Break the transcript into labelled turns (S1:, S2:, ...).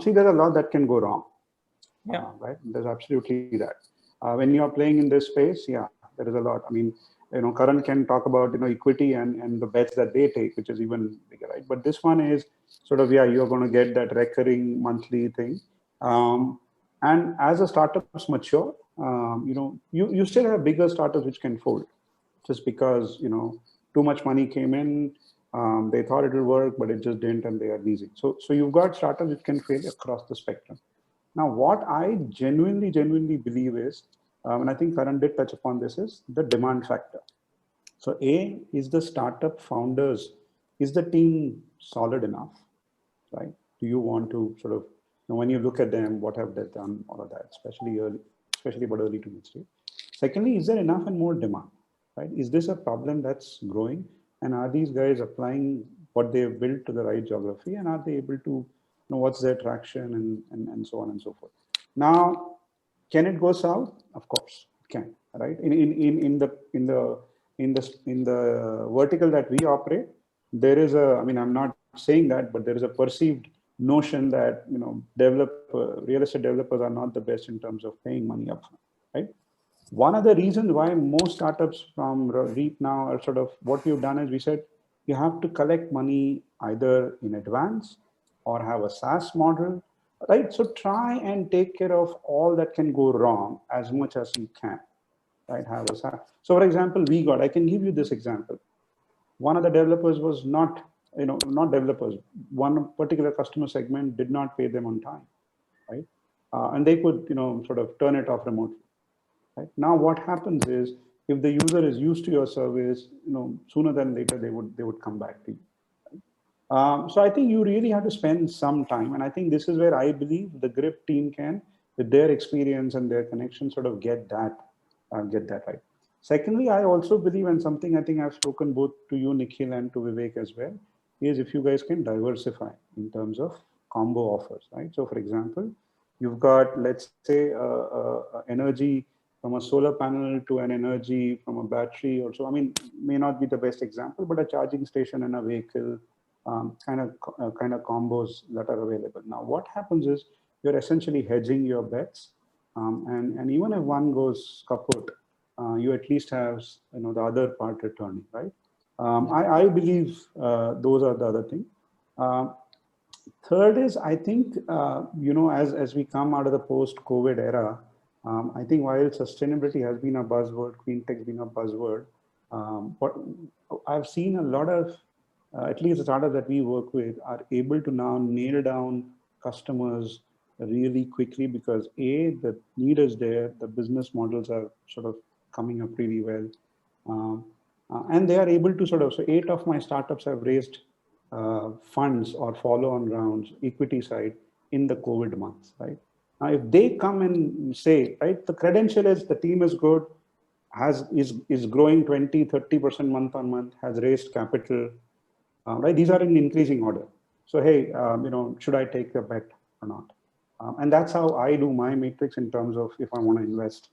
S1: See, there's a lot that can go wrong.
S2: Yeah.
S1: Right? There's absolutely that. When you're playing in this space, yeah, there is a lot. I mean, Karan can talk about equity and the bets that they take, which is even bigger, right? But this one is sort of, yeah, you're going to get that recurring monthly thing. And as the startups mature, you still have bigger startups which can fold, just because too much money came in. They thought it would work, but it just didn't, and they are losing. So you've got startups which can fail across the spectrum. Now, what I genuinely believe is, and I think Karan did touch upon this, is the demand factor. So A, is the startup founders, is the team solid enough, right? Do you want to sort of, when you look at them, what have they done, all of that, especially about early to mid stage. Secondly, is there enough and more demand, right? Is this a problem that's growing? And are these guys applying what they've built to the right geography? And are they able to know what's their traction and so on and so forth? Now, can it go south? Of course, it can, right? In the vertical that we operate, there is a, I mean, I'm not saying that, but there is a perceived notion that real estate developers are not the best in terms of paying money upfront, right? One of the reasons why most startups from REIT now are sort of, what we've done is we said you have to collect money either in advance or have a SaaS model, right? So try and take care of all that can go wrong as much as you can, right? Have a SaaS. So for example, I can give you this example. One of the developers was not developers. One particular customer segment did not pay them on time, right? And they could, sort of turn it off remotely. Right? Now, what happens is if the user is used to your service, sooner than later they would come back to you. So I think you really have to spend some time, and I think this is where I believe the Grip team can, with their experience and their connection, sort of get that right. Secondly, I also believe, and something I think I've spoken both to you, Nikhil, and to Vivek as well, is if you guys can diversify in terms of combo offers, right? So, for example, you've got, let's say, energy from a solar panel to an energy from a battery, or so. I mean, may not be the best example, but a charging station in a vehicle, kind of combos that are available. Now, what happens is you're essentially hedging your bets, and even if one goes kaput, you at least have the other part returning, right? I believe those are the other thing. Third is, I think, as we come out of the post-COVID era, I think while sustainability has been a buzzword, clean tech has been a buzzword, but I've seen a lot of, at least the startups that we work with, are able to now nail down customers really quickly because A, the need is there, the business models are sort of coming up really well. And they are able to so 8 of my startups have raised funds or follow-on rounds, equity side, in the COVID months, right? Now, if they come and say, right, the credential is the team is good, is growing 20-30% month on month, has raised capital, right? These are in increasing order. So, hey, should I take the bet or not? And that's how I do my matrix in terms of if I want to invest